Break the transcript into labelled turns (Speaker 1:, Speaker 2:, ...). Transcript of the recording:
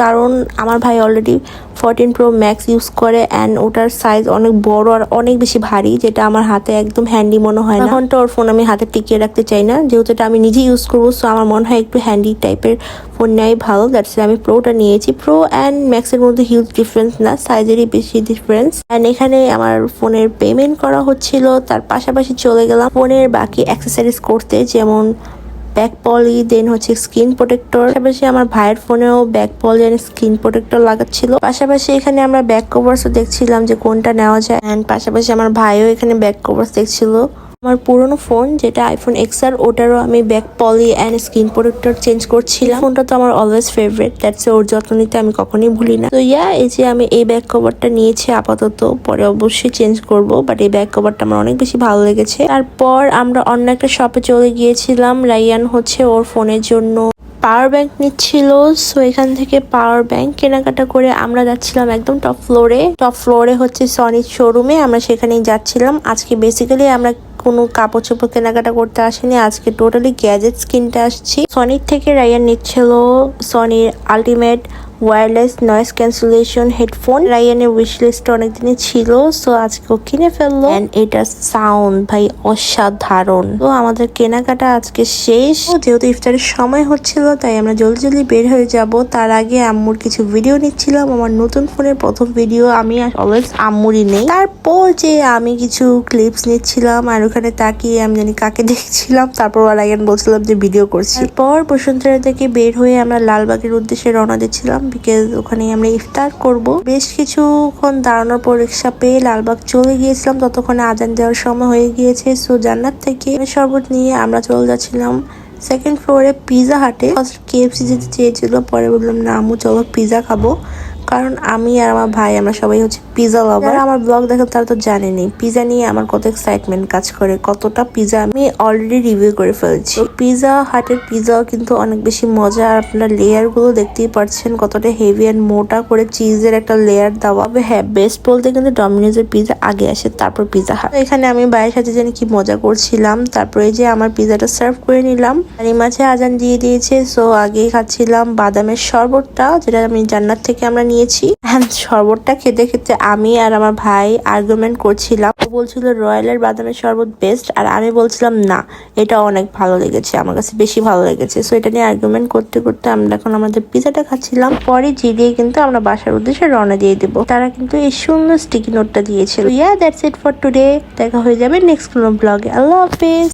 Speaker 1: কারণ আমার ভাই অলরেডি 14 Pro Max ইউজ করে অ্যান্ড ওটার সাইজ অনেক বড় আর অনেক বেশি ভারী, যেটা আমার হাতে একদম হ্যান্ডি মনে হয় না। এখন তো ওর ফোন আমি হাতে টিকিয়ে রাখতে চাই না, যেহেতু এটা আমি নিজে ইউজ করবো। সো আমার মনে হয় একটু হ্যান্ডি টাইপের ফোন নেওয়াই ভালো। দ্যাটস আমি প্রোটা নিয়েছি। প্রো অ্যান্ড ম্যাক্সের মধ্যে হিউজ ডিফারেন্স না, সাইজেরই বেশি ডিফারেন্স। অ্যান্ড এখানে আমার ফোনের পেমেন্ট করা হচ্ছিল, তার পাশাপাশি চলে গেলাম ফোনের বাকি অ্যাক্সেসরিজ করতে, যেমন ব্যাক পলি, দেন হচ্ছে স্ক্রিন প্রোটেক্টর। পাশাপাশি আমার ভাইয়ের ফোনেও back poly and screen protector লাগাচ্ছিল। পাশাপাশি এখানে আমরা ব্যাক কভারসও দেখছিলাম যে কোনটা নেওয়া যায়। এন্ড পাশাপাশি আমার ভাইও এখানে ব্যাক কভারস দেখছিল। আমার পুরনো ফোন যেটা আইফোন XR, ওটারও আমি back poly and screen protector change করছিলাম। ফোনটা তো আমার অলওয়েজ ফেভারিট, দ্যাটস ওর যত্ন নিতে আমি কখনোই ভুলি না। তো এই যে আমি এই ব্যাক কভারটা নিয়েছি আপাতত, পরে অবশ্যই চেঞ্জ করব, বাট এই ব্যাক কভারটা আমার অনেক বেশি ভালো লেগেছে। তারপর আমরা অন্য একটা শপে চলে গিয়েছিলাম। রাইয়ান হচ্ছে ওর ফোনের জন্য পাওয়ার ব্যাংক নিচ্ছিল। সো এখান থেকে পাওয়ার ব্যাংক কেনাকাটা করে আমরা যাচ্ছিলাম একদম টপ ফ্লোরে হচ্ছে সনির শোরুমে। আমরা সেখানেই যাচ্ছিলাম। আজকে বেসিক্যালি আমরা কোনো কাপড় চোপড় কেনাকাটা করতে আসিনি, আজকে টোটালি গ্যাজেটস কিনতে আসছি। সনির থেকে রায়ান নিচ্ছিল সনির ultimate wireless noise cancellation headphone. রায়ানের উইশ লিস্টে অনেকদিনই ছিল, সো আজকে ও কিনে ফেললো। এন্ড এটার সাউন্ড ভাই অসাধারণ। তো আমাদের কেনাকাটা আজকে শেষ। যেহেতু ইফতারের সময় হচ্ছিল, তাই আমরা জলদি বের হয়ে যাব। তার আগে আম্মুর কিছু ভিডিও নিচ্ছিলাম, আমার নতুন ফোনের প্রথম ভিডিও। আমি অলওয়েজ আম্মুরই নেই। তারপর যে আমি কিছু ক্লিপস নিচ্ছিলাম আর ওখানে তাকিয়ে আমি জানি কাকে দেখছিলাম। তারপর রায়ান বলছিলাম যে ভিডিও করছি। তারপর বসুন্ধরা থেকে বের হয়ে আমরা লালবাগের উদ্দেশ্যে রওনা দিচ্ছিলাম, বিকজ ওখানে আমরা ইফতার করব। বেশ কিছুক্ষণ দাঁড়ানোর পর রিক্সা পেয়ে লালবাগ চলে গিয়েছিলাম। ততক্ষণে আজান দেওয়ার সময় হয়ে গিয়েছে। সো জান্নাত থেকে শরবত নিয়ে আমরা চলে যাচ্ছিলাম সেকেন্ড ফ্লোরে পিজা হাটে। KFC যেতে চেয়েছিল, পরে বললাম না আম্মু চলো পিজা খাবো, কারণ আমি আর আমার ভাই আমরা সবাই হচ্ছে পিজা লাভার। আমার ব্লগ দেখেন তারা তো জানেনি পিজা নিয়ে আমার কত এক্সাইটমেন্ট কাজ করে। কতটা পিজা আমি অলরেডি রিভিউ করে ফেলছি। পিজা হাটের পিজাও কিন্তু অনেক বেশি মজা। আর আপনারা লেয়ার গুলো দেখতেই পাচ্ছেন কতটা হেভি এন্ড মোটা করে চিজের একটা লেয়ার দেওয়া। হ্যাঁ, বেস্ট বলতে কিন্তু ডমিনোজের পিজা আগে আসে, তারপর পিজা হাট। এখানে আমি ভাইয়ের সাথে জানি কি মজা করছিলাম। তারপরে যে আমার পিজাটা সার্ভ করে নিলাম। আর এই মাঝে আজান দিয়ে দিয়েছে, সো আগেই খাচ্ছিলাম বাদামের শরবতটা, যেটা আমি জান্নাত থেকে আমরা নিয়েছি। শরবতটা খেতে খেতে আমি আর আমার ভাই আর্গুমেন্ট করছিলাম। ও বলছিল রয়্যালের বাদামের শরবত বেস্ট, আর আমি বলছিলাম না এটা অনেক ভালো লেগেছে, আমার কাছে বেশি ভালো লেগেছে। সো এটা নিয়ে আর্গুমেন্ট করতে করতে আমরা এখন আমাদের পিজাটা খাচ্ছিলাম। পরে জিরিয়ে কিন্তু আমরা বাসার উদ্দেশ্যে রওনা দিয়ে দেবো। তারা কিন্তু এই সুন্দর স্টিকি নোটটা দিয়েছিল। That's it for today. দেখা হয়ে যাবে নেক্সট কোনো ব্লগে। আল্লাহ হাফেজ।